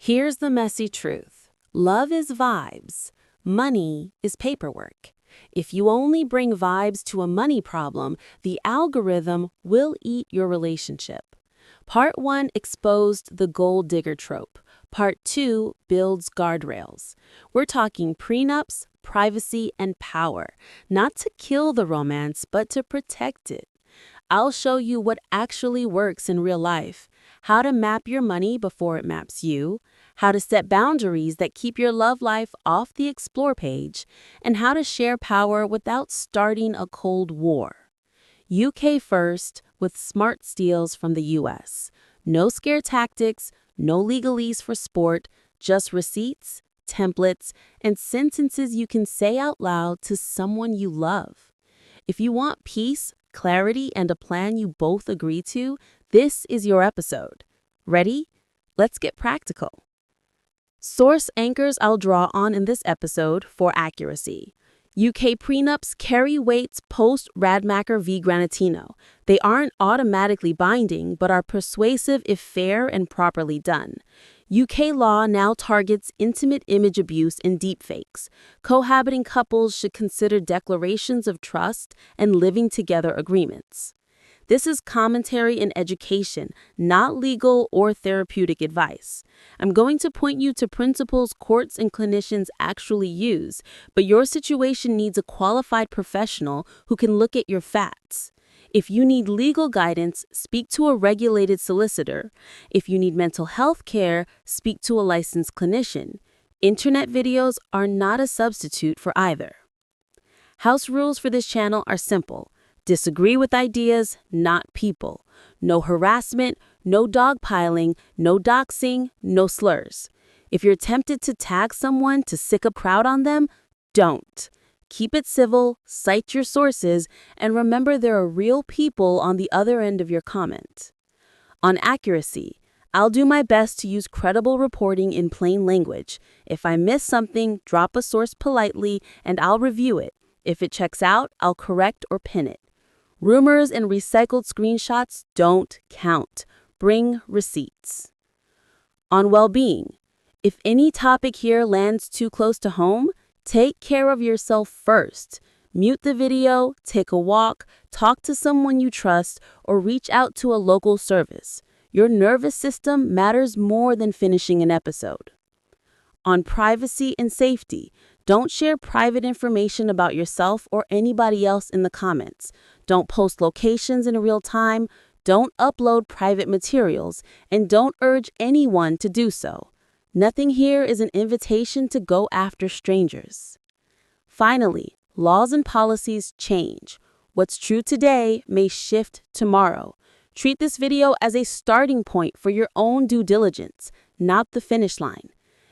Here's the messy truth. Love is vibes. Money is paperwork. If you only bring vibes to a money problem, the algorithm will eat your relationship. Part 1 exposed the gold digger trope. Part 2 builds guardrails. We're talking prenups, privacy, and power, not to kill the romance, but to protect it. I'll show you what actually works in real life, how to map your money before it maps you, how to set boundaries that keep your love life off the explore page, and how to share power without starting a cold war. UK first with smart steals from the US. No scare tactics, no legalese for sport, just receipts, templates, and sentences you can say out loud to someone you love. If you want peace, clarity, and a plan you both agree to, this is your episode. Ready? Let's get practical. Source anchors I'll draw on in this episode for accuracy. UK prenups carry weights post-Radmacher v. Granatino. They aren't automatically binding, but are persuasive if fair and properly done. UK law now targets intimate image abuse and deepfakes. Cohabiting couples should consider declarations of trust and living together agreements. This is commentary and education, not legal or therapeutic advice. I'm going to point you to principles courts and clinicians actually use, but your situation needs a qualified professional who can look at your facts. If you need legal guidance, speak to a regulated solicitor. If you need mental health care, speak to a licensed clinician. Internet videos are not a substitute for either. House rules for this channel are simple. Disagree with ideas, not people. No harassment, no dogpiling, no doxing, no slurs. If you're tempted to tag someone to sick a crowd on them, don't. Keep it civil, cite your sources, and remember there are real people on the other end of your comment. On accuracy, I'll do my best to use credible reporting in plain language. If I miss something, drop a source politely, and I'll review it. If it checks out, I'll correct or pin it. Rumors and recycled screenshots don't count. Bring receipts. On well-being, if any topic here lands too close to home, take care of yourself first. Mute the video, take a walk, talk to someone you trust, or reach out to a local service. Your nervous system matters more than finishing an episode. On privacy and safety, don't share private information about yourself or anybody else in the comments. Don't post locations in real time, don't upload private materials, and don't urge anyone to do so. Nothing here is an invitation to go after strangers. Finally, laws and policies change. What's true today may shift tomorrow. Treat this video as a starting point for your own due diligence, not the finish line.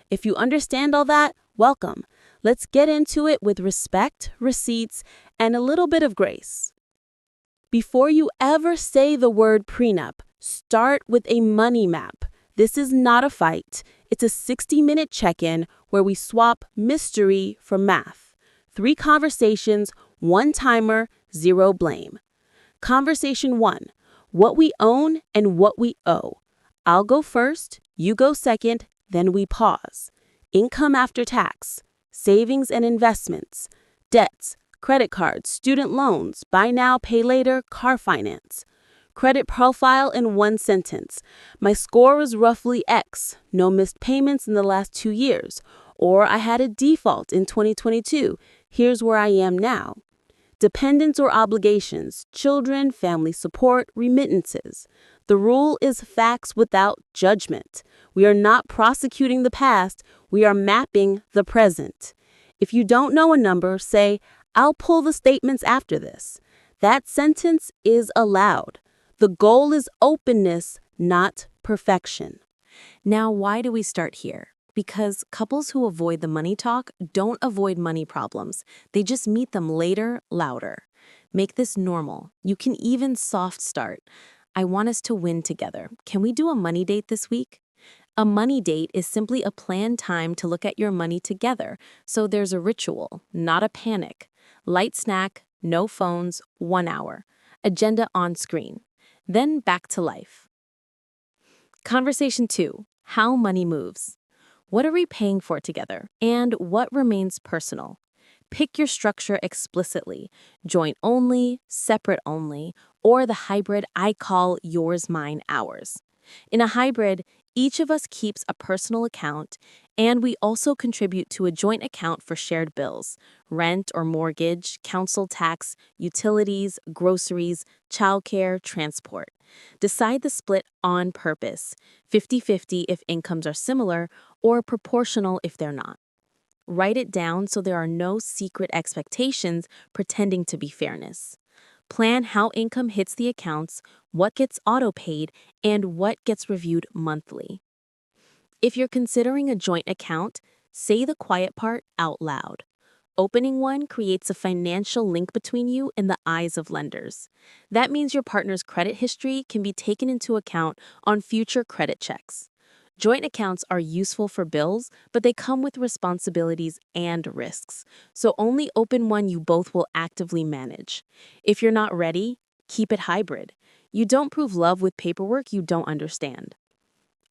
If you understand all that, welcome. Let's get into it with respect, receipts, and a little bit of grace. Before you ever say the word prenup, start with a money map. This is not a fight. It's a 60-minute check-in where we swap mystery for math. 3 conversations, 1 timer, 0 blame. Conversation 1, what we own and what we owe. I'll go first, you go second, then we pause. Income after tax, savings and investments, debts, credit cards, student loans, buy now, pay later, car finance. Credit profile in 1 sentence. My score was roughly X, no missed payments in the last 2 years. Or I had a default in 2022. Here's where I am now. Dependents or obligations, children, family support, remittances. The rule is facts without judgment. We are not prosecuting the past, we are mapping the present. If you don't know a number, say, I'll pull the statements after this. That sentence is allowed. The goal is openness, not perfection. Now, why do we start here? Because couples who avoid the money talk don't avoid money problems. They just meet them later, louder. Make this normal. You can even soft start. I want us to win together. Can we do a money date this week? A money date is simply a planned time to look at your money together, so there's a ritual, not a panic. Light snack, no phones, 1 hour. Agenda on screen. Then back to life. Conversation 2, how money moves. What are we paying for together? And what remains personal? Pick your structure explicitly: joint only, separate only, or the hybrid I call yours, mine, ours. In a hybrid, each of us keeps a personal account, and we also contribute to a joint account for shared bills: rent or mortgage, council tax, utilities, groceries, childcare, transport. Decide the split on purpose: 50-50 if incomes are similar, or proportional if they're not. Write it down so there are no secret expectations pretending to be fairness. Plan how income hits the accounts, what gets auto-paid, and what gets reviewed monthly. If you're considering a joint account, say the quiet part out loud. Opening one creates a financial link between you in the eyes of lenders. That means your partner's credit history can be taken into account on future credit checks. Joint accounts are useful for bills, but they come with responsibilities and risks. So only open one you both will actively manage. If you're not ready, keep it hybrid. You don't prove love with paperwork you don't understand.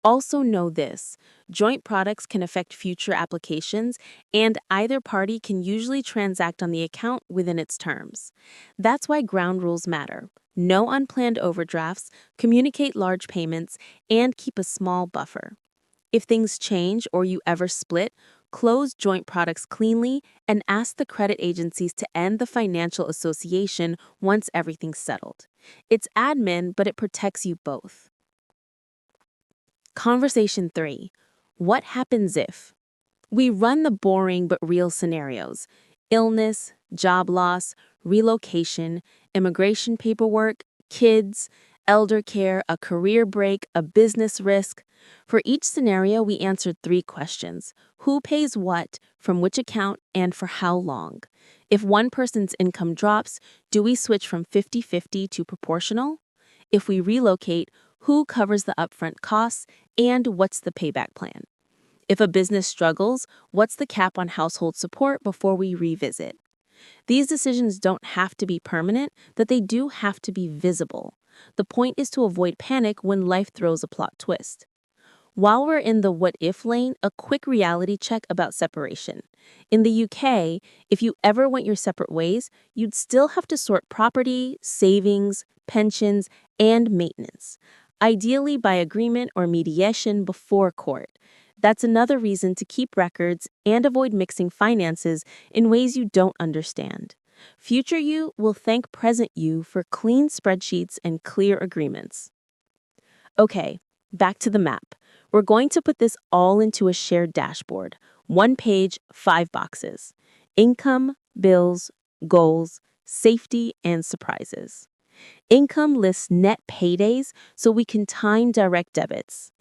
Also know this: joint products can affect future applications, and either party can usually transact on the account within its terms. That's why ground rules matter. No unplanned overdrafts, communicate large payments, and keep a small buffer. If things change or you ever split, close joint products cleanly and ask the credit agencies to end the financial association once everything's settled. It's admin, but it protects you both. Conversation 3. What happens if? We run the boring but real scenarios: illness, job loss, relocation, immigration paperwork, kids, elder care, a career break, a business risk. For each scenario, we answered 3 questions: who pays what, from which account, and for how long? If one person's income drops, do we switch from 50-50 to proportional? If we relocate, who covers the upfront costs, and what's the payback plan? If a business struggles, what's the cap on household support before we revisit? These decisions don't have to be permanent, but they do have to be visible. The point is to avoid panic when life throws a plot twist. While we're in the what if lane, a quick reality check about separation. In the UK, if you ever went your separate ways, you'd still have to sort property, savings, pensions, and maintenance, ideally by agreement or mediation before court. That's another reason to keep records and avoid mixing finances in ways you don't understand. Future you will thank present you for clean spreadsheets and clear agreements. Okay, back to the map. We're going to put this all into a shared dashboard. 1 page, 5 boxes: income, bills, goals, safety, and surprises. Income lists net paydays so we can time direct debits.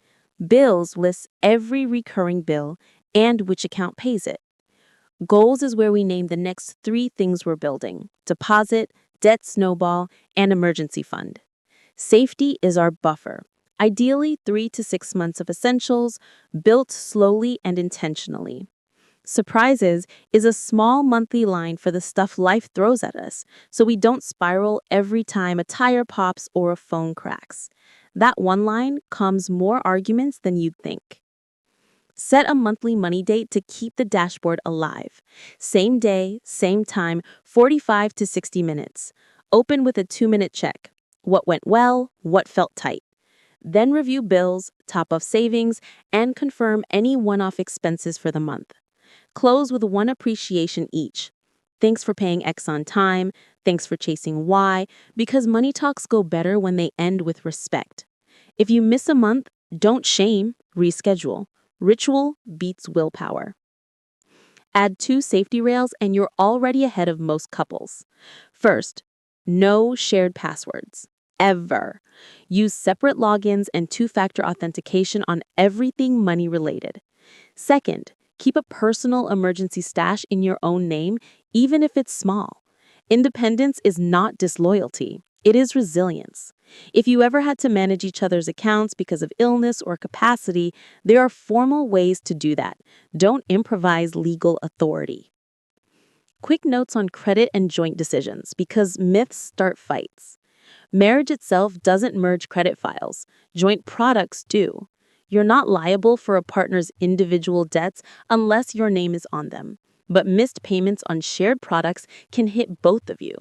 Bills lists every recurring bill and which account pays it. Goals is where we name the next 3 things we're building: deposit, debt snowball, and emergency fund. Safety is our buffer, ideally 3 to 6 months of essentials, built slowly and intentionally. Surprises is a small monthly line for the stuff life throws at us, so we don't spiral every time a tire pops or a phone cracks. That one line calms more arguments than you'd think. Set a monthly money date to keep the dashboard alive. Same day, same time, 45 to 60 minutes. Open with a 2-minute check: what went well, what felt tight. Then review bills, top off savings, and confirm any one-off expenses for the month. Close with 1 appreciation each. Thanks for paying X on time, thanks for chasing Y, because money talks go better when they end with respect. If you miss a month, don't shame, reschedule. Ritual beats willpower. Add 2 safety rails and you're already ahead of most couples. First, no shared passwords. Ever. Use separate logins and 2-factor authentication on everything money related. Second, keep a personal emergency stash in your own name, even if it's small. Independence is not disloyalty. It is resilience. If you ever had to manage each other's accounts because of illness or capacity, there are formal ways to do that. Don't improvise legal authority. Quick notes on credit and joint decisions, because myths start fights. Marriage itself doesn't merge credit files. Joint products do. You're not liable for a partner's individual debts unless your name is on them. But missed payments on shared products can hit both of you.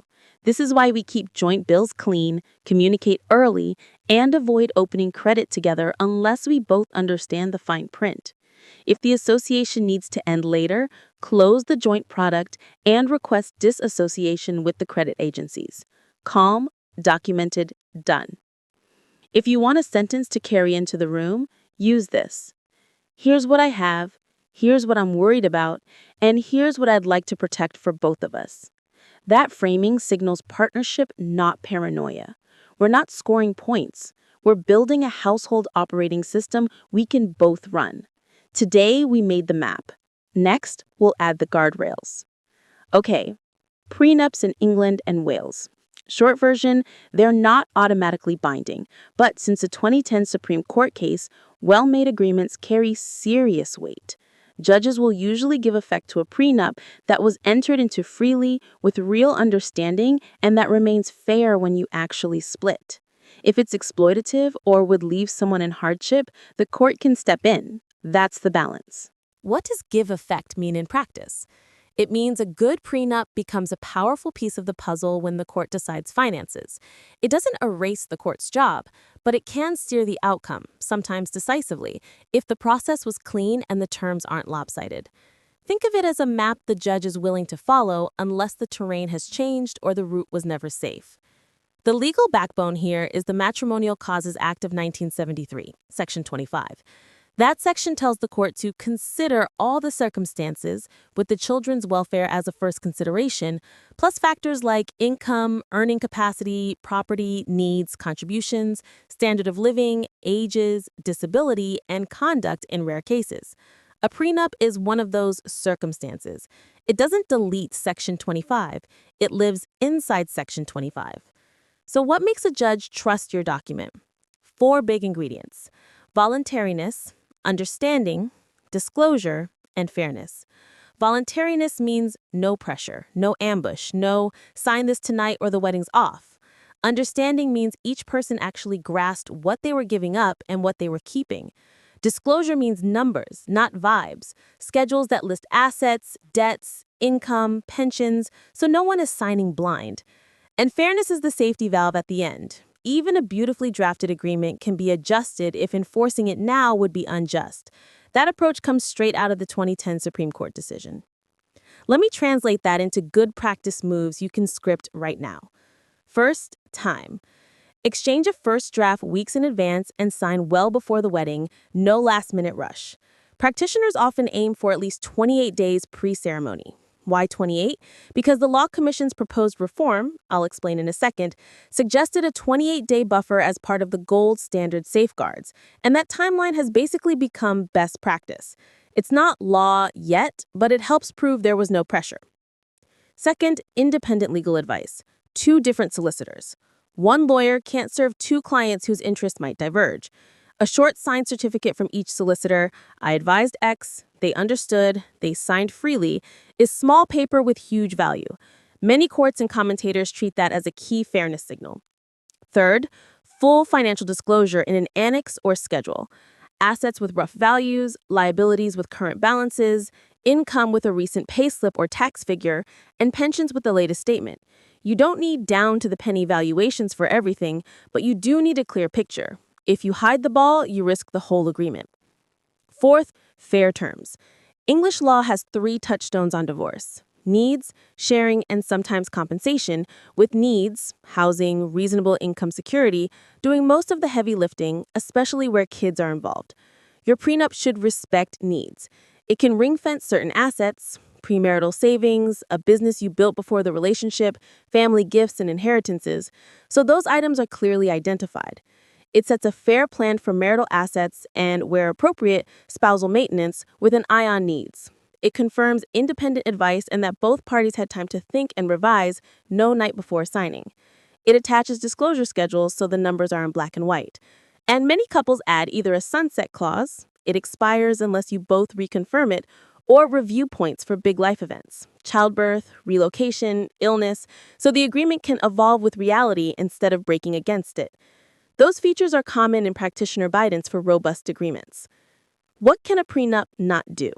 This is why we keep joint bills clean, communicate early, and avoid opening credit together unless we both understand the fine print. If the association needs to end later, close the joint product and request disassociation with the credit agencies. Calm, documented, done. If you want a sentence to carry into the room, use this. Here's what I have, here's what I'm worried about, and here's what I'd like to protect for both of us. That framing signals partnership, not paranoia. We're not scoring points. We're building a household operating system we can both run. Today, we made the map. Next, we'll add the guardrails. Okay, prenups in England and Wales. Short version, they're not automatically binding, but since a 2010 Supreme Court case, well-made agreements carry serious weight. Judges will usually give effect to a prenup that was entered into freely with real understanding and that remains fair when you actually split. If it's exploitative or would leave someone in hardship, the court can step in. That's the balance. What does give effect mean in practice? It means a good prenup becomes a powerful piece of the puzzle when the court decides finances. It doesn't erase the court's job, but it can steer the outcome, sometimes decisively, if the process was clean and the terms aren't lopsided. Think of it as a map the judge is willing to follow unless the terrain has changed or the route was never safe. The legal backbone here is the Matrimonial Causes Act of 1973, Section 25. That section tells the court to consider all the circumstances with the children's welfare as a first consideration, plus factors like income, earning capacity, property, needs, contributions, standard of living, ages, disability, and conduct in rare cases. A prenup is one of those circumstances. It doesn't delete Section 25. It lives inside Section 25. So what makes a judge trust your document? 4 big ingredients: voluntariness, understanding, disclosure, and fairness. Voluntariness means no pressure, no ambush, no sign this tonight or the wedding's off. Understanding means each person actually grasped what they were giving up and what they were keeping. Disclosure means numbers, not vibes, schedules that list assets, debts, income, pensions, so no one is signing blind. And fairness is the safety valve at the end. Even a beautifully drafted agreement can be adjusted if enforcing it now would be unjust. That approach comes straight out of the 2010 Supreme Court decision. Let me translate that into good practice moves you can script right now. First, time. Exchange a first draft weeks in advance and sign well before the wedding, no last-minute rush. Practitioners often aim for at least 28 days pre-ceremony. Why 28? Because the Law Commission's proposed reform, I'll explain in a second, suggested a 28-day buffer as part of the gold standard safeguards, and that timeline has basically become best practice. It's not law yet, but it helps prove there was no pressure. Second, independent legal advice. 2 different solicitors. One lawyer can't serve 2 clients whose interests might diverge. A short signed certificate from each solicitor, I advised X, they understood, they signed freely, is small paper with huge value. Many courts and commentators treat that as a key fairness signal. Third, full financial disclosure in an annex or schedule. Assets with rough values, liabilities with current balances, income with a recent payslip or tax figure, and pensions with the latest statement. You don't need down-to-the-penny valuations for everything, but you do need a clear picture. If you hide the ball, you risk the whole agreement. Fourth, fair terms. English law has 3 touchstones on divorce: needs, sharing, and sometimes compensation, with needs, housing, reasonable income security, doing most of the heavy lifting, especially where kids are involved. Your prenup should respect needs. It can ring-fence certain assets, premarital savings, a business you built before the relationship, family gifts and inheritances, so those items are clearly identified. It sets a fair plan for marital assets and, where appropriate, spousal maintenance with an eye on needs. It confirms independent advice and that both parties had time to think and revise no night before signing. It attaches disclosure schedules so the numbers are in black and white. And many couples add either a sunset clause, it expires unless you both reconfirm it, or review points for big life events, childbirth, relocation, illness, so the agreement can evolve with reality instead of breaking against it. Those features are common in practitioner guidance for robust agreements. What can a prenup not do?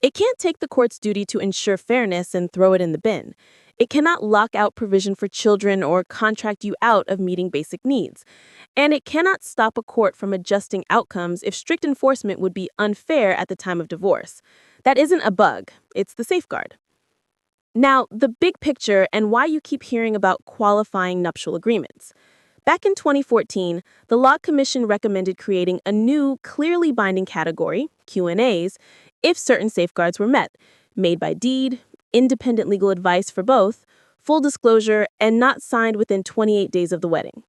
It can't take the court's duty to ensure fairness and throw it in the bin. It cannot lock out provision for children or contract you out of meeting basic needs. And it cannot stop a court from adjusting outcomes if strict enforcement would be unfair at the time of divorce. That isn't a bug, it's the safeguard. Now, the big picture and why you keep hearing about qualifying nuptial agreements. Back in 2014, the Law Commission recommended creating a new, clearly binding category, Q&As, if certain safeguards were met, made by deed, independent legal advice for both, full disclosure, and not signed within 28 days of the wedding.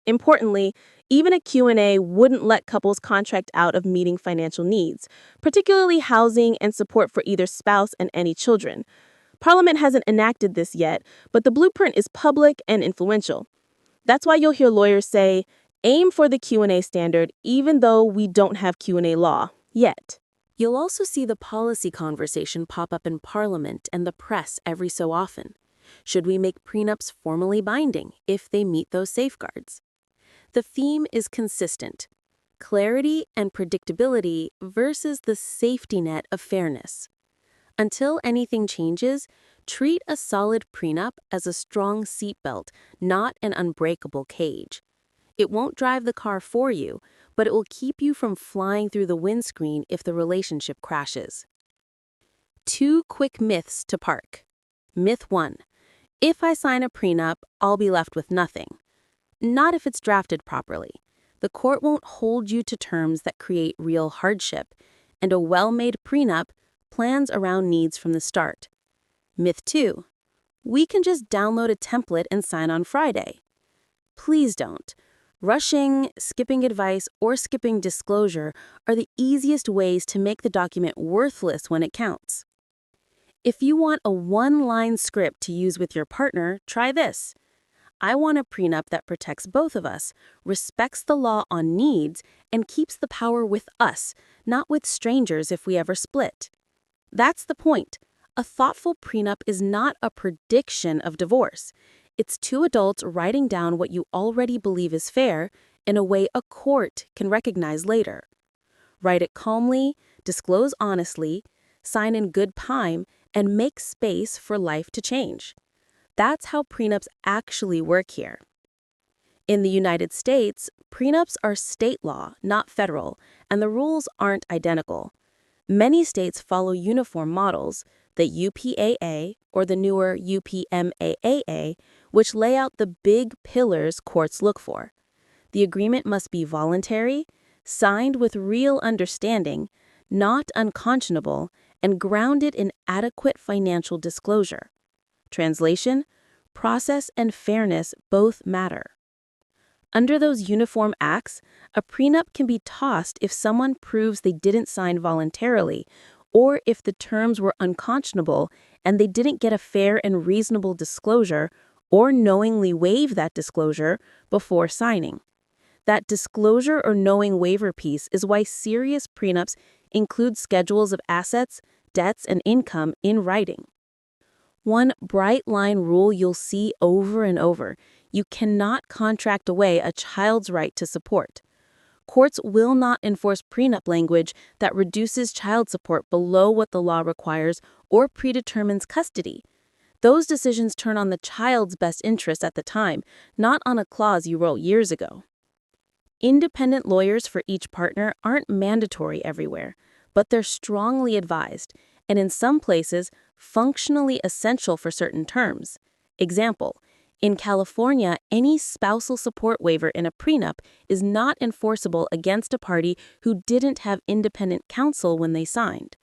Importantly, even a Q&A wouldn't let couples contract out of meeting financial needs, particularly housing and support for either spouse and any children. Parliament hasn't enacted this yet, but the blueprint is public and influential. That's why you'll hear lawyers say, aim for the Q&A standard even though we don't have Q&A law yet. You'll also see the policy conversation pop up in Parliament and the press every so often. Should we make prenups formally binding if they meet those safeguards? The theme is consistent: clarity and predictability versus the safety net of fairness. Until anything changes, treat a solid prenup as a strong seatbelt, not an unbreakable cage. It won't drive the car for you, but it will keep you from flying through the windscreen if the relationship crashes. 2 quick myths to park. Myth 1. If I sign a prenup, I'll be left with nothing. Not if it's drafted properly. The court won't hold you to terms that create real hardship, and a well-made prenup plans around needs from the start. Myth 2. We can just download a template and sign on Friday. Please don't. Rushing, skipping advice, or skipping disclosure are the easiest ways to make the document worthless when it counts. If you want a one-line script to use with your partner, try this. I want a prenup that protects both of us, respects the law on needs, and keeps the power with us, not with strangers if we ever split. That's the point. A thoughtful prenup is not a prediction of divorce. It's 2 adults writing down what you already believe is fair in a way a court can recognize later. Write it calmly, disclose honestly, sign in good time, and make space for life to change. That's how prenups actually work here. In the United States, prenups are state law, not federal, and the rules aren't identical. Many states follow uniform models, the UPAA or the newer UPMAAA, which lay out the big pillars courts look for. The agreement must be voluntary, signed with real understanding, not unconscionable, and grounded in adequate financial disclosure. Translation: process and fairness both matter. Under those uniform acts, a prenup can be tossed if someone proves they didn't sign voluntarily, or if the terms were unconscionable and they didn't get a fair and reasonable disclosure or knowingly waive that disclosure before signing. That disclosure or knowing waiver piece is why serious prenups include schedules of assets, debts, and income in writing. One bright line rule you'll see over and over: you cannot contract away a child's right to support. Courts will not enforce prenup language that reduces child support below what the law requires or predetermines custody. Those decisions turn on the child's best interest at the time, not on a clause you wrote years ago. Independent lawyers for each partner aren't mandatory everywhere, but they're strongly advised, and in some places, functionally essential for certain terms. Example: in California, any spousal support waiver in a prenup is not enforceable against a party who didn't have independent counsel when they signed.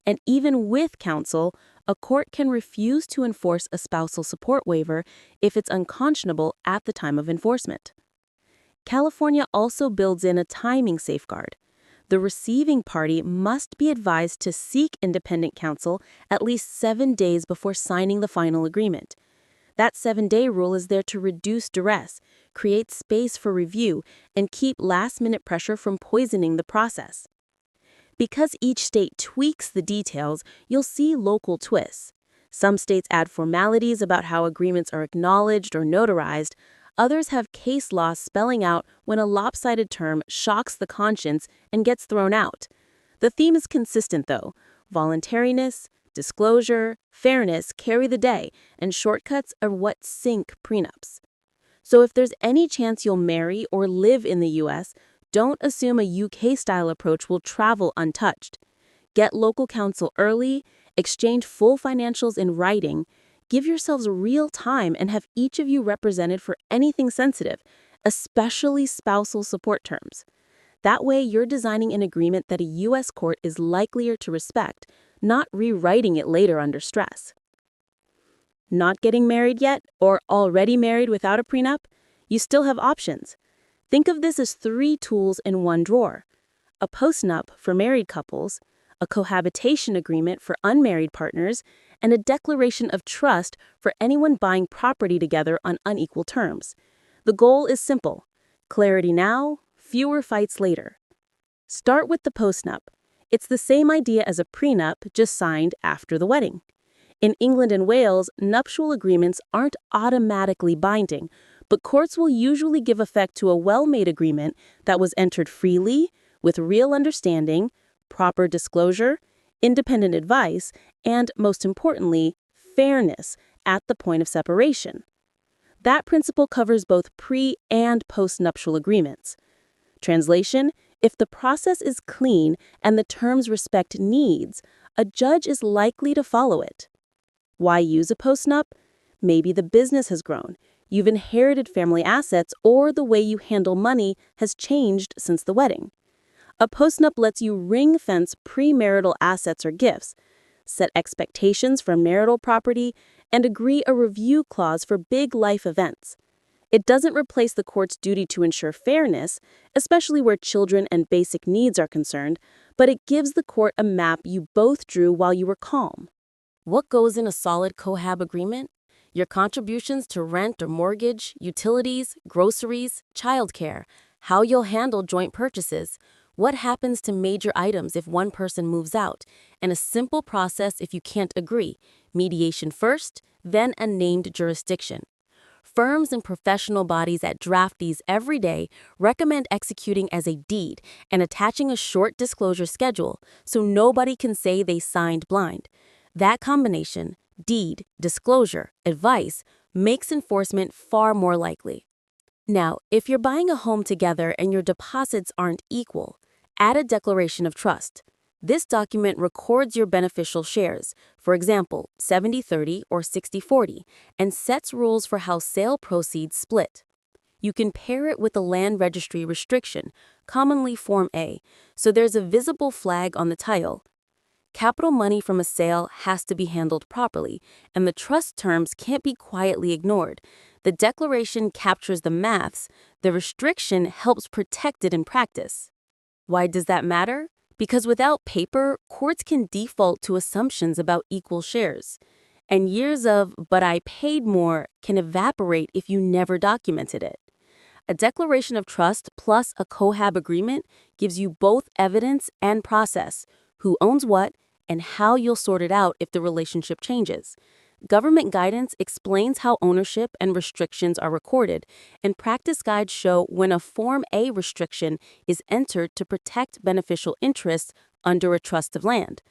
And even with counsel, a court can refuse to enforce a spousal support waiver if it's unconscionable at the time of enforcement. California also builds in a timing safeguard. The receiving party must be advised to seek independent counsel at least 7 days before signing the final agreement. That 7-day rule is there to reduce duress, create space for review, and keep last-minute pressure from poisoning the process. Because each state tweaks the details, you'll see local twists. Some states add formalities about how agreements are acknowledged or notarized. Others have case law spelling out when a lopsided term shocks the conscience and gets thrown out. The theme is consistent, though. Voluntariness, disclosure, fairness carry the day, and shortcuts are what sink prenups. So if there's any chance you'll marry or live in the US, don't assume a UK-style approach will travel untouched. Get local counsel early, exchange full financials in writing, give yourselves real time, and have each of you represented for anything sensitive, especially spousal support terms. That way, you're designing an agreement that a U.S. court is likelier to respect, not rewriting it later under stress. Not getting married yet, or already married without a prenup? You still have options. Think of this as 3 tools in one drawer: a postnup for married couples, a cohabitation agreement for unmarried partners, and a declaration of trust for anyone buying property together on unequal terms. The goal is simple: clarity now, fewer fights later. Start with the postnup. It's the same idea as a prenup, just signed after the wedding. In England and Wales, nuptial agreements aren't automatically binding, but courts will usually give effect to a well-made agreement that was entered freely, with real understanding, proper disclosure, independent advice, and, most importantly, fairness at the point of separation. That principle covers both pre- and post-nuptial agreements. Translation: if the process is clean and the terms respect needs, a judge is likely to follow it. Why use a postnup? Maybe the business has grown, you've inherited family assets, or the way you handle money has changed since the wedding. A postnup lets you ring-fence premarital assets or gifts, set expectations for marital property, and agree a review clause for big life events. It doesn't replace the court's duty to ensure fairness, especially where children and basic needs are concerned, but it gives the court a map you both drew while you were calm. What goes in a solid cohab agreement? Your contributions to rent or mortgage, utilities, groceries, childcare, how you'll handle joint purchases, what happens to major items if one person moves out, and a simple process if you can't agree: mediation first, then a named jurisdiction. Firms and professional bodies that draft these every day recommend executing as a deed and attaching a short disclosure schedule so nobody can say they signed blind. That combination, deed, disclosure, advice, makes enforcement far more likely. Now, if you're buying a home together and your deposits aren't equal, add a declaration of trust. This document records your beneficial shares, for example, 70-30 or 60-40, and sets rules for how sale proceeds split. You can pair it with a land registry restriction, commonly Form A, so there's a visible flag on the title. Capital money from a sale has to be handled properly, and the trust terms can't be quietly ignored. The declaration captures the maths, the restriction helps protect it in practice. Why does that matter? Because without paper, courts can default to assumptions about equal shares. And years of "but I paid more" can evaporate if you never documented it. A declaration of trust plus a cohab agreement gives you both evidence and process: who owns what, and how you'll sort it out if the relationship changes. Government guidance explains how ownership and restrictions are recorded, and practice guides show when a Form A restriction is entered to protect beneficial interests under a trust of land.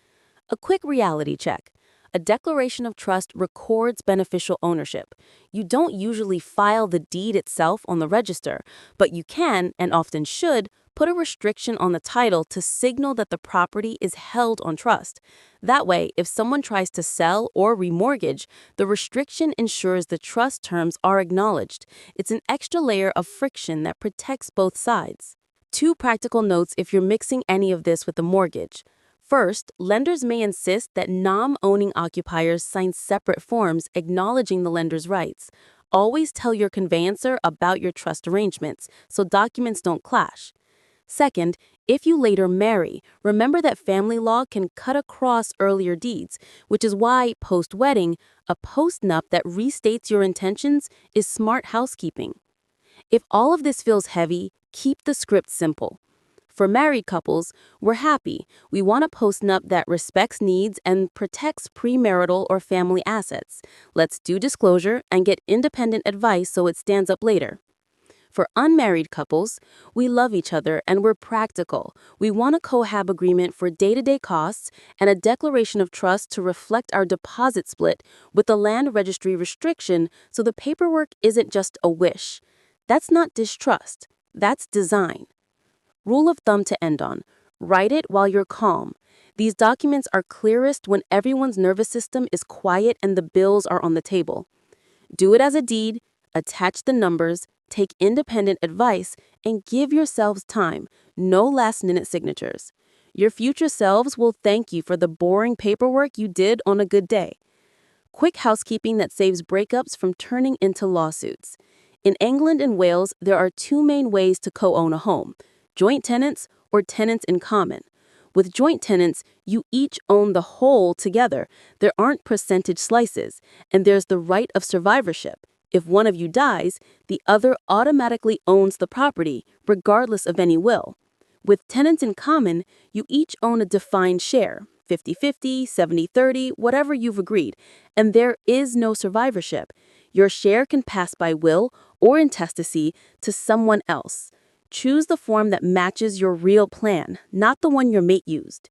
A quick reality check. A declaration of trust records beneficial ownership. You don't usually file the deed itself on the register, but you can, and often should, put a restriction on the title to signal that the property is held on trust. That way, if someone tries to sell or remortgage, the restriction ensures the trust terms are acknowledged. It's an extra layer of friction that protects both sides. 2 practical notes if you're mixing any of this with a mortgage. First, lenders may insist that non-owning occupiers sign separate forms acknowledging the lender's rights. Always tell your conveyancer about your trust arrangements so documents don't clash. Second, if you later marry, remember that family law can cut across earlier deeds, which is why, post-wedding, a postnup that restates your intentions is smart housekeeping. If all of this feels heavy, keep the script simple. For married couples, we're happy. We want a postnup that respects needs and protects premarital or family assets. Let's do disclosure and get independent advice so it stands up later. For unmarried couples, we love each other and we're practical. We want a cohab agreement for day-to-day costs and a declaration of trust to reflect our deposit split with the land registry restriction so the paperwork isn't just a wish. That's not distrust. That's design. Rule of thumb to end on. Write it while you're calm. These documents are clearest when everyone's nervous system is quiet and the bills are on the table. Do it as a deed, attach the numbers, take independent advice, and give yourselves time, no last-minute signatures. Your future selves will thank you for the boring paperwork you did on a good day. Quick housekeeping that saves breakups from turning into lawsuits. In England and Wales, there are two main ways to co-own a home: joint tenants or tenants in common. With joint tenants, you each own the whole together. There aren't percentage slices, and there's the right of survivorship. If one of you dies, the other automatically owns the property, regardless of any will. With tenants in common, you each own a defined share, 50-50, 70-30, whatever you've agreed, and there is no survivorship. Your share can pass by will or intestacy to someone else. Choose the form that matches your real plan, not the one your mate used.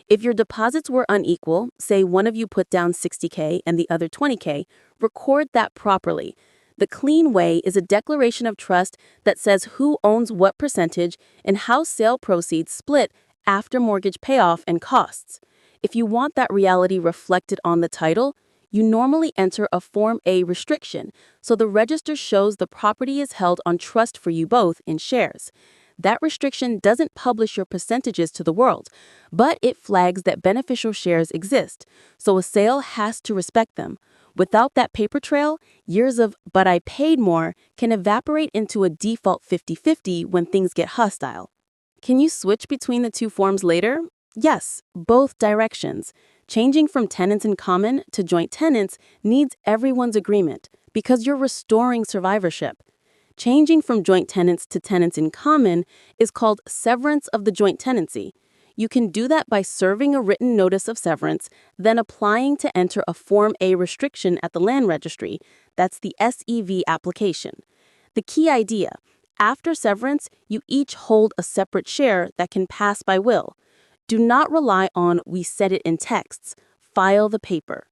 If your deposits were unequal, say one of you put down $60K and the other $20K, record that properly. The clean way is a declaration of trust that says who owns what percentage and how sale proceeds split after mortgage payoff and costs. If you want that reality reflected on the title, you normally enter a Form A restriction, so the register shows the property is held on trust for you both in shares. That restriction doesn't publish your percentages to the world, but it flags that beneficial shares exist, so a sale has to respect them. Without that paper trail, years of "but I paid more" can evaporate into a default 50-50 when things get hostile. Can you switch between the two forms later? Yes, both directions. Changing from tenants in common to joint tenants needs everyone's agreement because you're restoring survivorship. Changing from joint tenants to tenants in common is called severance of the joint tenancy. You can do that by serving a written notice of severance, then applying to enter a Form A restriction at the land registry. That's the SEV application. The key idea: after severance, you each hold a separate share that can pass by will. Do not rely on "we said it in texts." File the paper.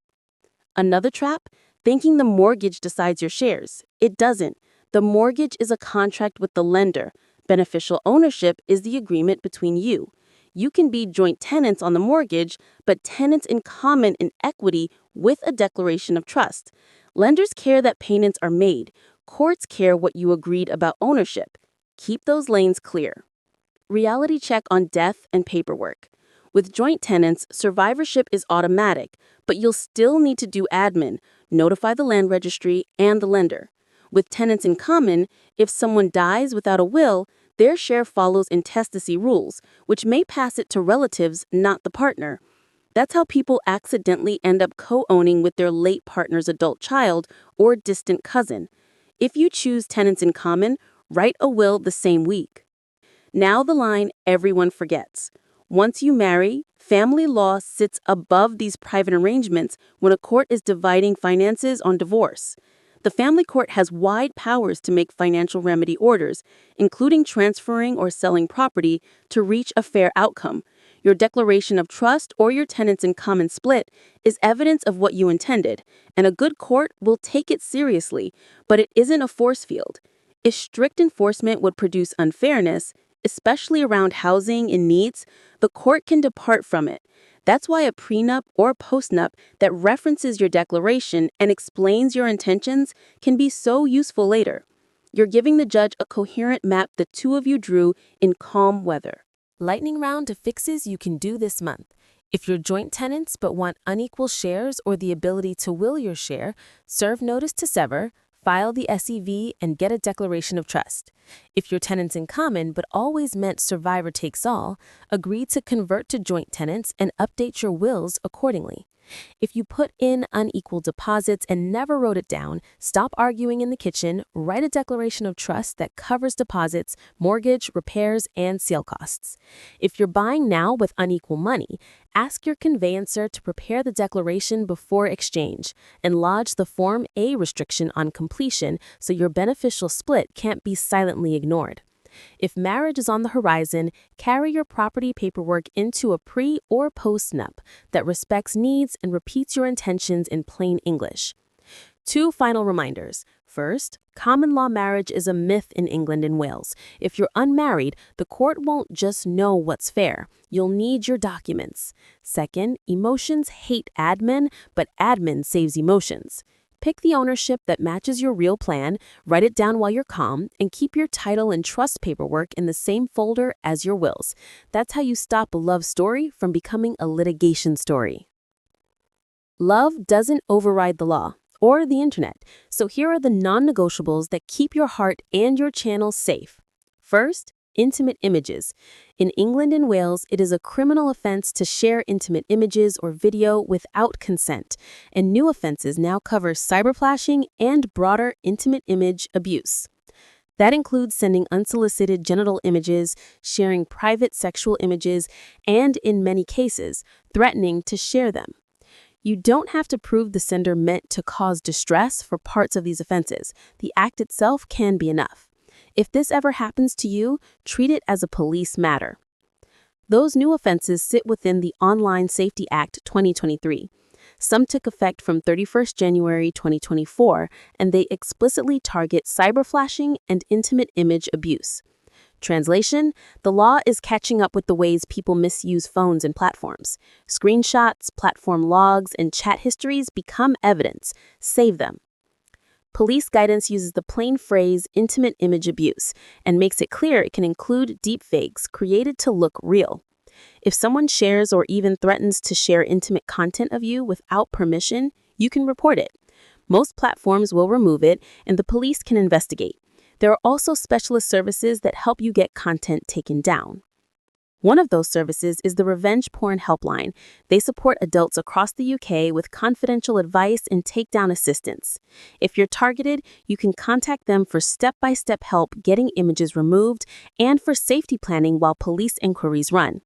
Another trap: thinking the mortgage decides your shares. It doesn't. The mortgage is a contract with the lender. Beneficial ownership is the agreement between you. You can be joint tenants on the mortgage, but tenants in common in equity with a declaration of trust. Lenders care that payments are made. Courts care what you agreed about ownership. Keep those lanes clear. Reality check on death and paperwork. With joint tenants, survivorship is automatic, but you'll still need to do admin, notify the land registry and the lender. With tenants in common, if someone dies without a will, their share follows intestacy rules, which may pass it to relatives, not the partner. That's how people accidentally end up co-owning with their late partner's adult child or distant cousin. If you choose tenants in common, write a will the same week. Now the line everyone forgets. Once you marry, family law sits above these private arrangements when a court is dividing finances on divorce. The family court has wide powers to make financial remedy orders, including transferring or selling property to reach a fair outcome. Your declaration of trust or your tenants in common split is evidence of what you intended, and a good court will take it seriously, but it isn't a force field. If strict enforcement would produce unfairness, especially around housing and needs, the court can depart from it. That's why a prenup or postnup that references your declaration and explains your intentions can be so useful later. You're giving the judge a coherent map the two of you drew in calm weather. Lightning round to fixes you can do this month. If you're joint tenants but want unequal shares or the ability to will your share, serve notice to sever, File the SEV and get a declaration of trust. If you're tenants in common but always meant survivor takes all, agree to convert to joint tenants and update your wills accordingly. If you put in unequal deposits and never wrote it down, stop arguing in the kitchen, write a declaration of trust that covers deposits, mortgage, repairs, and sale costs. If you're buying now with unequal money, ask your conveyancer to prepare the declaration before exchange and lodge the Form A restriction on completion so your beneficial split can't be silently ignored. If marriage is on the horizon, carry your property paperwork into a pre- or post-nup that respects needs and repeats your intentions in plain English. 2 final reminders. First, common law marriage is a myth in England and Wales. If you're unmarried, the court won't just know what's fair. You'll need your documents. Second, emotions hate admin, but admin saves emotions. Pick the ownership that matches your real plan, write it down while you're calm, and keep your title and trust paperwork in the same folder as your wills. That's how you stop a love story from becoming a litigation story. Love doesn't override the law or the internet, so here are the non-negotiables that keep your heart and your channel safe. First, intimate images. In England and Wales, it is a criminal offense to share intimate images or video without consent, and new offenses now cover cyberflashing and broader intimate image abuse. That includes sending unsolicited genital images, sharing private sexual images, and, in many cases, threatening to share them. You don't have to prove the sender meant to cause distress for parts of these offenses. The act itself can be enough. If this ever happens to you, treat it as a police matter. Those new offenses sit within the Online Safety Act 2023. Some took effect from 31st January 2024, and they explicitly target cyberflashing and intimate image abuse. Translation: the law is catching up with the ways people misuse phones and platforms. Screenshots, platform logs, and chat histories become evidence. Save them. Police guidance uses the plain phrase intimate image abuse and makes it clear it can include deepfakes created to look real. If someone shares or even threatens to share intimate content of you without permission, you can report it. Most platforms will remove it, and the police can investigate. There are also specialist services that help you get content taken down. One of those services is the Revenge Porn Helpline. They support adults across the UK with confidential advice and takedown assistance. If you're targeted, you can contact them for step-by-step help getting images removed and for safety planning while police inquiries run.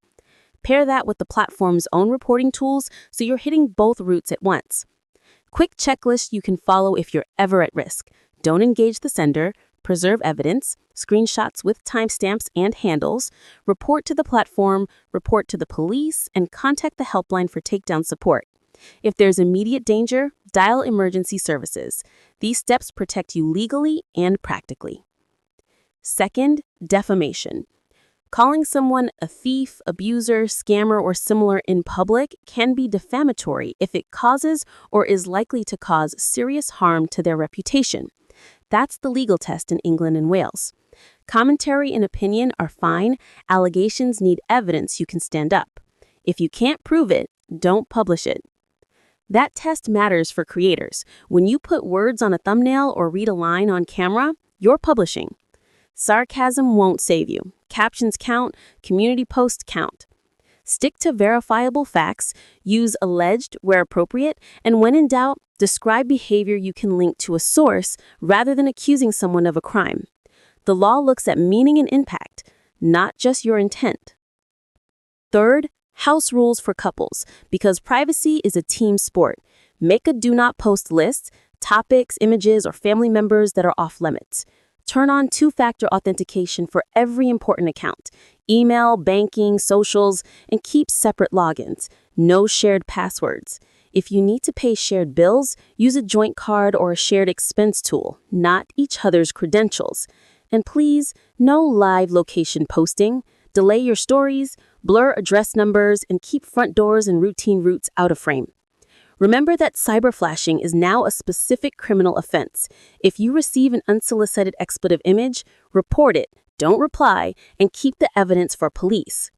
Pair that with the platform's own reporting tools so you're hitting both routes at once. Quick checklist you can follow if you're ever at risk. Don't engage the sender. Preserve evidence, screenshots with timestamps and handles, report to the platform, report to the police, and contact the helpline for takedown support. If there's immediate danger, dial emergency services. These steps protect you legally and practically. Second, defamation. Calling someone a thief, abuser, scammer, or similar in public can be defamatory if it causes or is likely to cause serious harm to their reputation. That's the legal test in England and Wales. Commentary and opinion are fine. Allegations need evidence you can stand up. If you can't prove it, don't publish it. That test matters for creators. When you put words on a thumbnail or read a line on camera, you're publishing. Sarcasm won't save you. Captions count, community posts count. Stick to verifiable facts, use alleged where appropriate, and when in doubt, describe behavior you can link to a source rather than accusing someone of a crime. The law looks at meaning and impact, not just your intent. Third, house rules for couples, because privacy is a team sport. Make a do not post list, topics, images, or family members that are off limits. Turn on two-factor authentication for every important account, email, banking, socials, and keep separate logins. No shared passwords. If you need to pay shared bills, use a joint card or a shared expense tool, not each other's credentials. And please, no live location posting. Delay your stories, blur address numbers, and keep front doors and routine routes out of frame. Remember that cyberflashing is now a specific criminal offense. If you receive an unsolicited expletive image, report it, don't reply, and keep the evidence for police.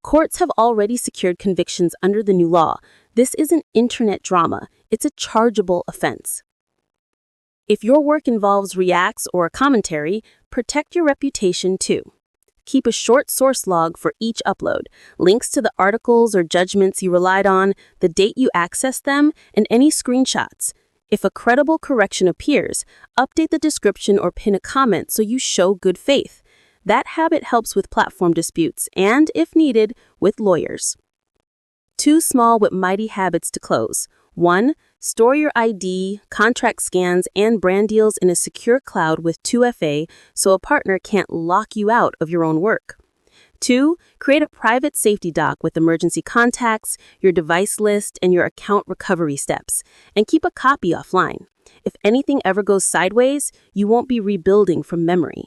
Courts have already secured convictions under the new law. This isn't internet drama, it's a chargeable offense. If your work involves reacts or a commentary, protect your reputation too. Keep a short source log for each upload, links to the articles or judgments you relied on, the date you accessed them, and any screenshots. If a credible correction appears, update the description or pin a comment so you show good faith. That habit helps with platform disputes and, if needed, with lawyers. 2 small but mighty habits to close. 1. Store your ID, contract scans, and brand deals in a secure cloud with 2FA so a partner can't lock you out of your own work. 2. Create a private safety doc with emergency contacts, your device list, and your account recovery steps, and keep a copy offline. If anything ever goes sideways, you won't be rebuilding from memory.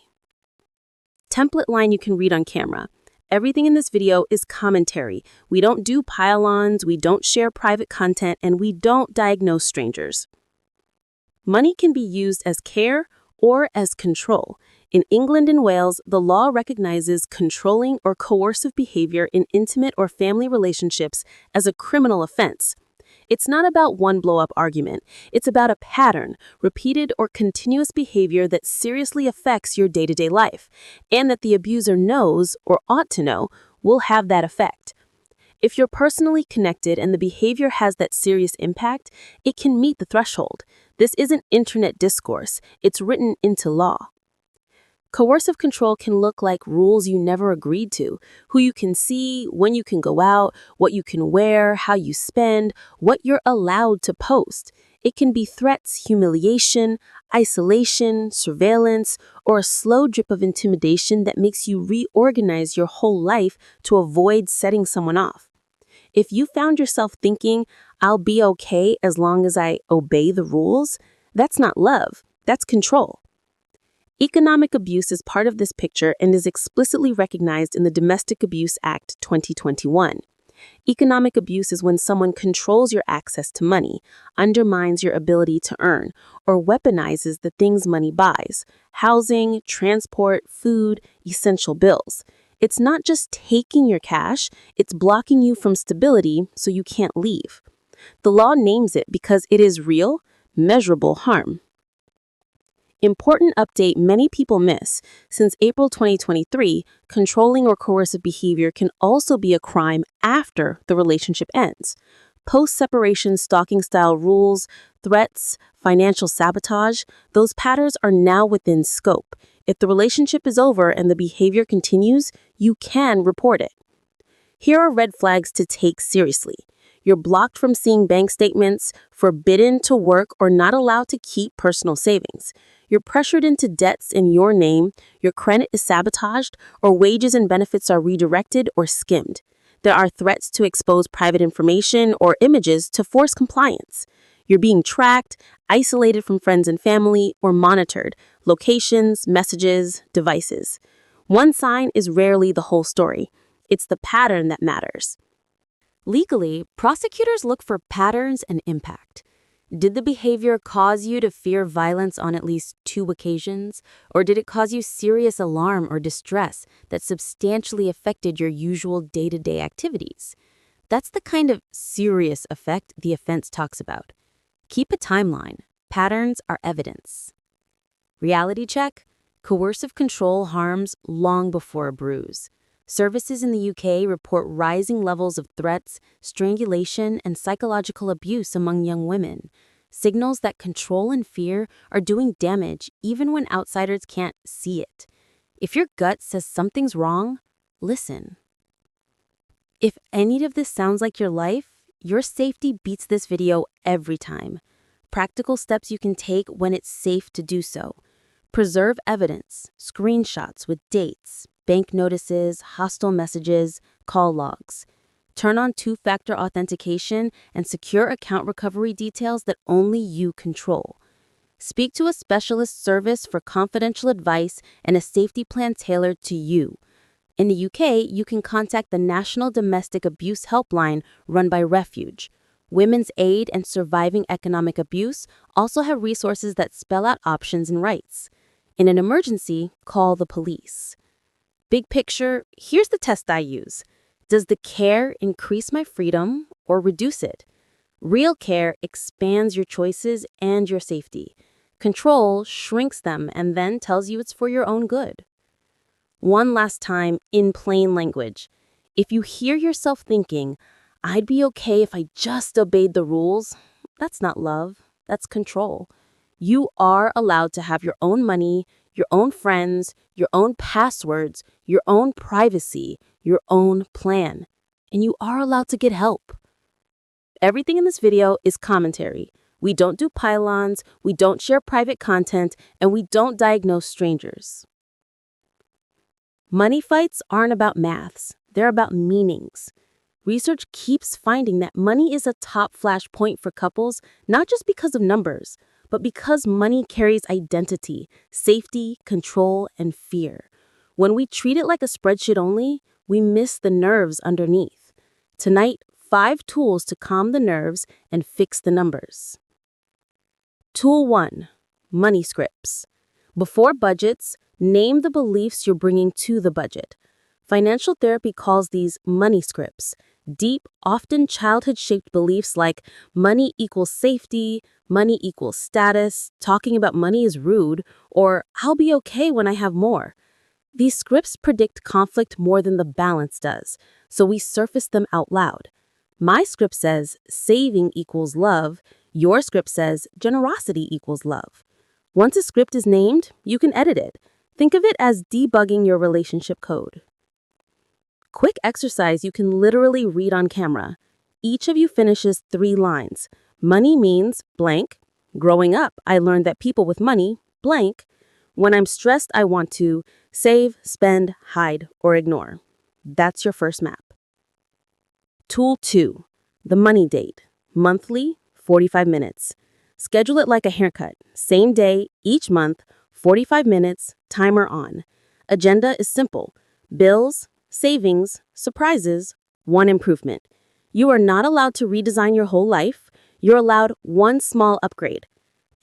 Template line you can read on camera. Everything in this video is commentary. We don't do pile-ons, we don't share private content, and we don't diagnose strangers. Money can be used as care or as control. In England and Wales, the law recognizes controlling or coercive behavior in intimate or family relationships as a criminal offense. It's not about one blow-up argument. It's about a pattern, repeated or continuous behavior that seriously affects your day-to-day life, and that the abuser knows, or ought to know, will have that effect. If you're personally connected and the behavior has that serious impact, it can meet the threshold. This isn't internet discourse. It's written into law. Coercive control can look like rules you never agreed to, who you can see, when you can go out, what you can wear, how you spend, what you're allowed to post. It can be threats, humiliation, isolation, surveillance, or a slow drip of intimidation that makes you reorganize your whole life to avoid setting someone off. If you found yourself thinking, "I'll be okay as long as I obey the rules," that's not love, that's control. Economic abuse is part of this picture and is explicitly recognized in the Domestic Abuse Act 2021. Economic abuse is when someone controls your access to money, undermines your ability to earn, or weaponizes the things money buys: housing, transport, food, essential bills. It's not just taking your cash, it's blocking you from stability so you can't leave. The law names it because it is real, measurable harm. Important update many people miss. Since April 2023, controlling or coercive behavior can also be a crime after the relationship ends. Post-separation stalking-style rules, threats, financial sabotage, those patterns are now within scope. If the relationship is over and the behavior continues, you can report it. Here are red flags to take seriously. You're blocked from seeing bank statements, forbidden to work, or not allowed to keep personal savings. You're pressured into debts in your name, your credit is sabotaged, or wages and benefits are redirected or skimmed. There are threats to expose private information or images to force compliance. You're being tracked, isolated from friends and family, or monitored: locations, messages, devices. One sign is rarely the whole story. It's the pattern that matters. Legally, prosecutors look for patterns and impact. Did the behavior cause you to fear violence on at least 2 occasions, or did it cause you serious alarm or distress that substantially affected your usual day-to-day activities? That's the kind of serious effect the offense talks about. Keep a timeline. Patterns are evidence. Reality check: coercive control harms long before a bruise. Services in the UK report rising levels of threats, strangulation, and psychological abuse among young women. Signals that control and fear are doing damage even when outsiders can't see it. If your gut says something's wrong, listen. If any of this sounds like your life, your safety beats this video every time. Practical steps you can take when it's safe to do so. Preserve evidence, screenshots with dates, bank notices, hostile messages, call logs. Turn on 2-factor authentication and secure account recovery details that only you control. Speak to a specialist service for confidential advice and a safety plan tailored to you. In the UK, you can contact the National Domestic Abuse Helpline run by Refuge. Women's Aid and Surviving Economic Abuse also have resources that spell out options and rights. In an emergency, call the police. Big picture, here's the test I use. Does the care increase my freedom or reduce it? Real care expands your choices and your safety. Control shrinks them and then tells you it's for your own good. One last time, in plain language. If you hear yourself thinking, I'd be okay if I just obeyed the rules, that's not love, that's control. You are allowed to have your own money, your own friends, your own passwords, your own privacy, your own plan. And you are allowed to get help. Everything in this video is commentary. We don't do pylons, we don't share private content, and we don't diagnose strangers. Money fights aren't about maths, they're about meanings. Research keeps finding that money is a top flashpoint for couples, not just because of numbers, but because money carries identity, safety, control, and fear. When we treat it like a spreadsheet only, we miss the nerves underneath. Tonight, 5 tools to calm the nerves and fix the numbers. Tool 1. Money scripts. Before budgets, name the beliefs you're bringing to the budget. Financial therapy calls these money scripts. Deep, often childhood-shaped beliefs like money equals safety, money equals status, talking about money is rude, or I'll be okay when I have more. These scripts predict conflict more than the balance does, so we surface them out loud. My script says saving equals love. Your script says generosity equals love. Once a script is named, you can edit it. Think of it as debugging your relationship code. Quick exercise you can literally read on camera. Each of you finishes 3 lines. Money means blank. Growing up, I learned that people with money, blank. When I'm stressed, I want to save, spend, hide, or ignore. That's your first map. Tool 2. The money date. Monthly, 45 minutes. Schedule it like a haircut. Same day, each month, 45 minutes, timer on. Agenda is simple. Bills, savings, surprises, one improvement. You are not allowed to redesign your whole life. You're allowed one small upgrade.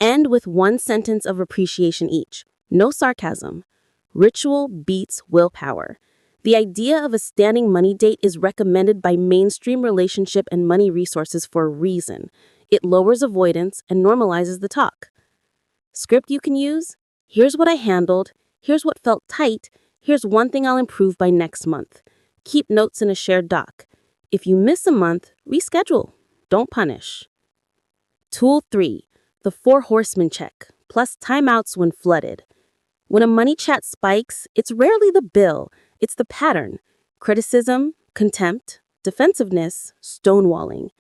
End with 1 sentence of appreciation each. No sarcasm. Ritual beats willpower. The idea of a standing money date is recommended by mainstream relationship and money resources for a reason. It lowers avoidance and normalizes the talk. Script you can use? Here's what I handled. Here's what felt tight. Here's one thing I'll improve by next month. Keep notes in a shared doc. If you miss a month, reschedule. Don't punish. Tool 3. The 4 horsemen check, plus timeouts when flooded. When a money chat spikes, it's rarely the bill, it's the pattern. Criticism, contempt, defensiveness, stonewalling.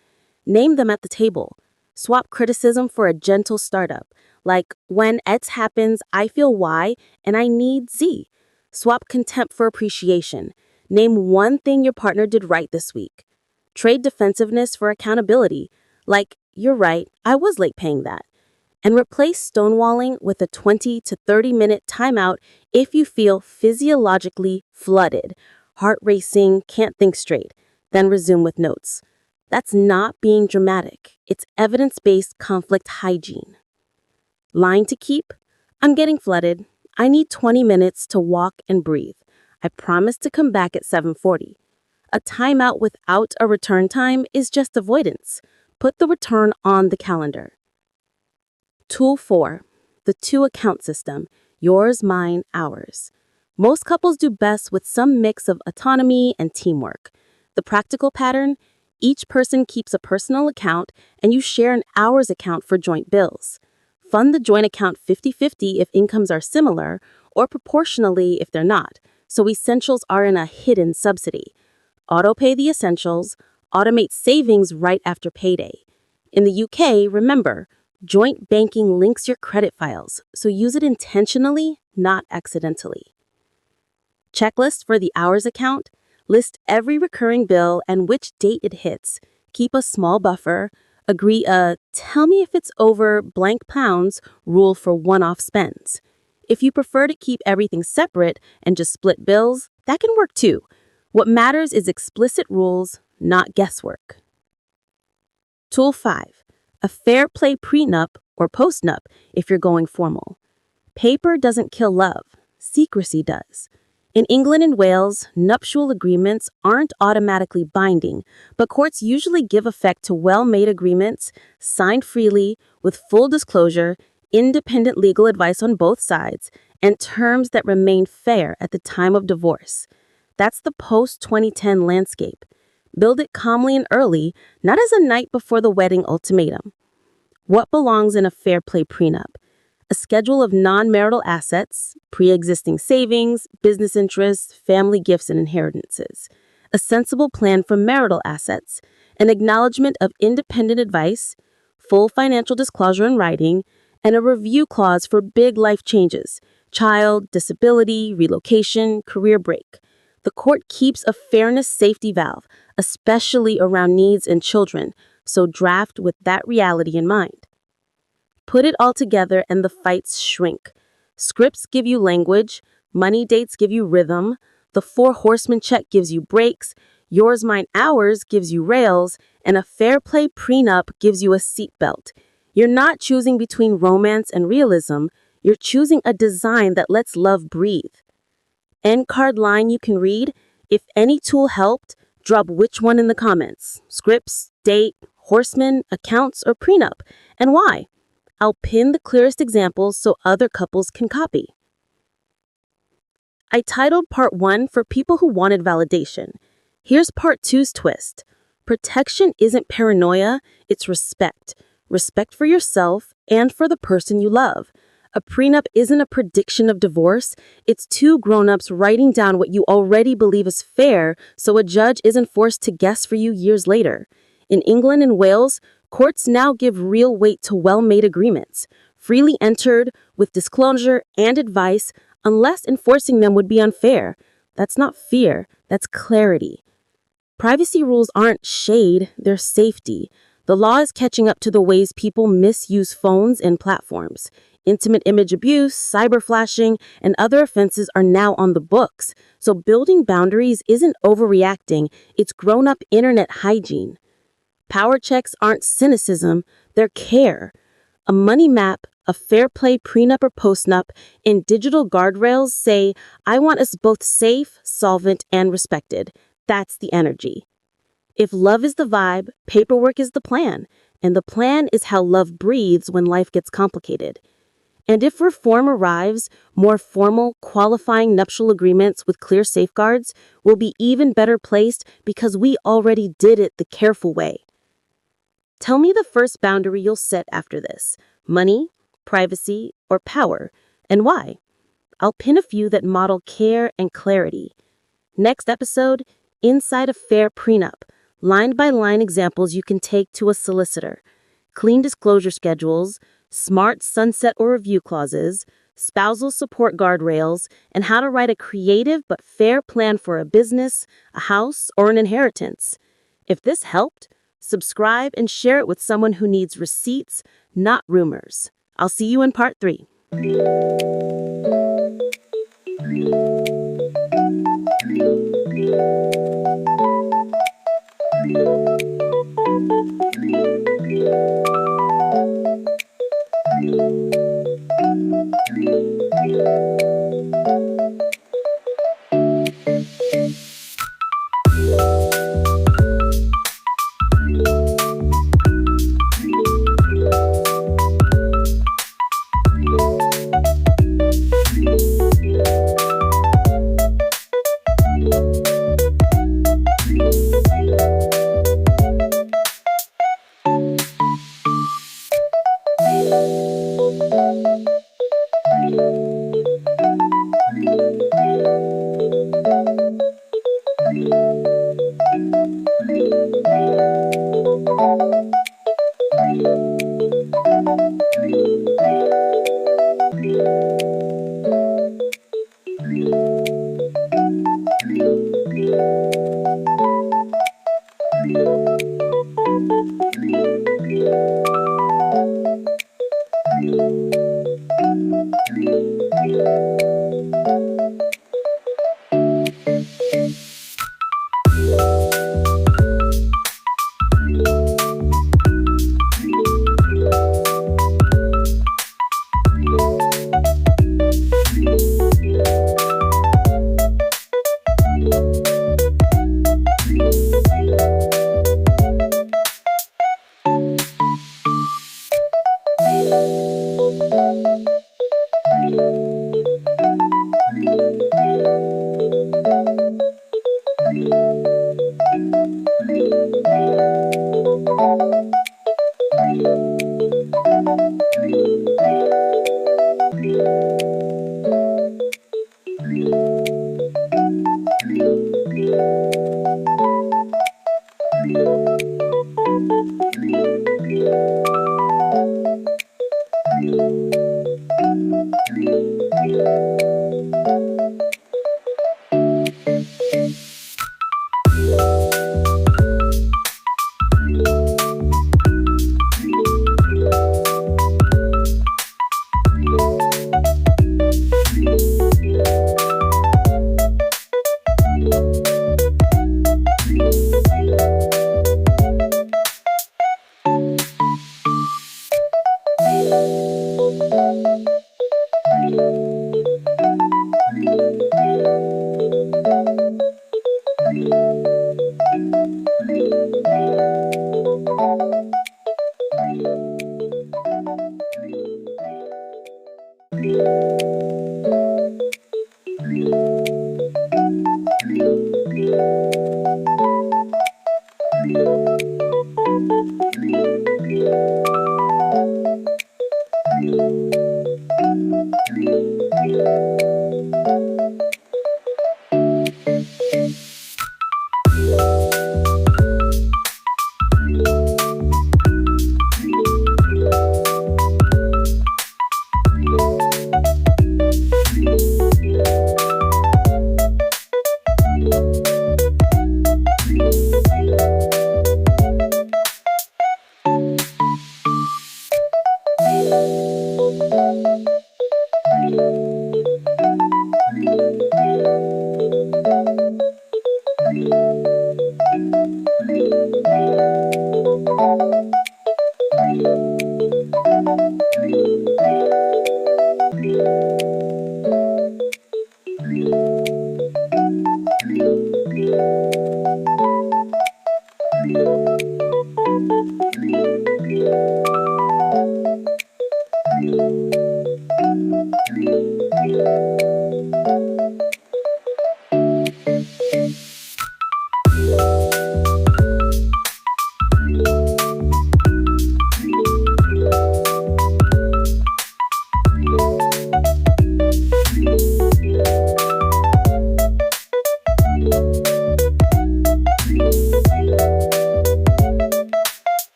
Name them at the table. Swap criticism for a gentle startup, like when X happens, I feel Y and I need Z. Swap contempt for appreciation. Name one thing your partner did right this week. Trade defensiveness for accountability, like you're right, I was late paying that. And replace stonewalling with a 20 to 30-minute timeout if you feel physiologically flooded, heart racing, can't think straight. Then resume with notes. That's not being dramatic. It's evidence-based conflict hygiene. Line to keep? I'm getting flooded. I need 20 minutes to walk and breathe. I promise to come back at 7:40. A timeout without a return time is just avoidance. Put the return on the calendar. Tool 4. The 2 account system. Yours, mine, ours. Most couples do best with some mix of autonomy and teamwork. The practical pattern? Each person keeps a personal account and you share an ours account for joint bills. Fund the joint account 50-50 if incomes are similar or proportionally if they're not, so essentials are in a hidden subsidy. Auto-pay the essentials, automate savings right after payday. In the UK, remember, joint banking links your credit files, so use it intentionally, not accidentally. Checklist for the hours account. List every recurring bill and which date it hits. Keep a small buffer. Agree a tell me if it's over blank pounds rule for one-off spends. If you prefer to keep everything separate and just split bills, that can work too. What matters is explicit rules, not guesswork. Tool 5. A fair play prenup or postnup if you're going formal. Paper doesn't kill love. Secrecy does. In England and Wales, nuptial agreements aren't automatically binding, but courts usually give effect to well-made agreements, signed freely, with full disclosure, independent legal advice on both sides, and terms that remain fair at the time of divorce. That's the post-2010 landscape. Build it calmly and early, not as a night before the wedding ultimatum. What belongs in a fair play prenup? A schedule of non-marital assets, pre-existing savings, business interests, family gifts and inheritances. A sensible plan for marital assets, an acknowledgement of independent advice, full financial disclosure in writing, and a review clause for big life changes, child, disability, relocation, career break. The court keeps a fairness safety valve, especially around needs and children, so draft with that reality in mind. Put it all together and the fights shrink. Scripts give you language, money dates give you rhythm, the 4 horsemen check gives you breaks, yours, mine, ours gives you rails, and a fair play prenup gives you a seatbelt. You're not choosing between romance and realism, you're choosing a design that lets love breathe. End card line you can read: if any tool helped, drop which one in the comments. Scripts, date, horsemen, accounts, or prenup, and why. I'll pin the clearest examples so other couples can copy. I titled Part 1 for people who wanted validation. Here's Part 2's twist. Protection isn't paranoia, it's respect. Respect for yourself and for the person you love. A prenup isn't a prediction of divorce, it's 2 grown-ups writing down what you already believe is fair so a judge isn't forced to guess for you years later. In England and Wales, courts now give real weight to well-made agreements, freely entered, with disclosure and advice, unless enforcing them would be unfair. That's not fear, that's clarity. Privacy rules aren't shade, they're safety. The law is catching up to the ways people misuse phones and platforms. Intimate image abuse, cyber flashing, and other offenses are now on the books. So building boundaries isn't overreacting, it's grown-up internet hygiene. Power checks aren't cynicism, they're care. A money map, a fair play prenup or postnup, and digital guardrails say, I want us both safe, solvent, and respected. That's the energy. If love is the vibe, paperwork is the plan, and the plan is how love breathes when life gets complicated. And if reform arrives, more formal, qualifying nuptial agreements with clear safeguards will be even better placed because we already did it the careful way. Tell me the first boundary you'll set after this: money, privacy, or power, and why. I'll pin a few that model care and clarity. Next episode, Inside a Fair Prenup, line-by-line examples you can take to a solicitor, clean disclosure schedules, smart sunset or review clauses, spousal support guardrails, and how to write a creative but fair plan for a business, a house, or an inheritance. If this helped, subscribe and share it with someone who needs receipts, not rumors. I'll see you in Part 3.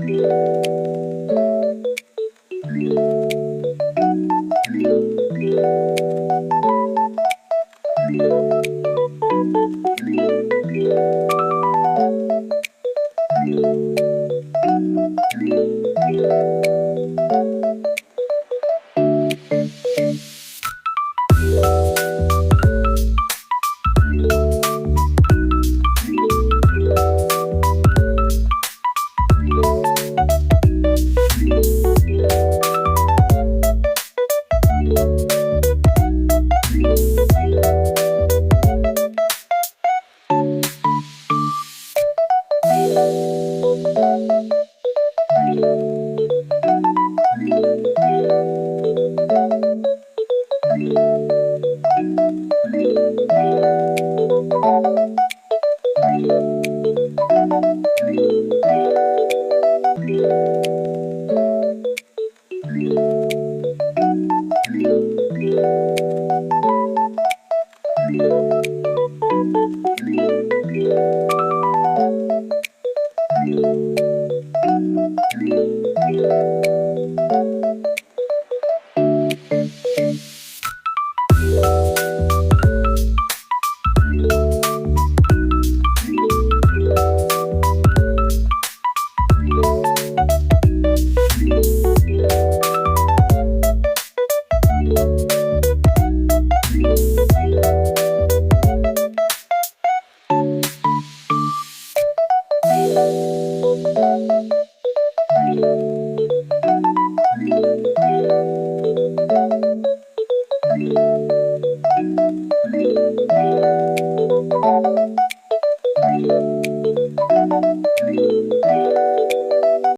Thank you.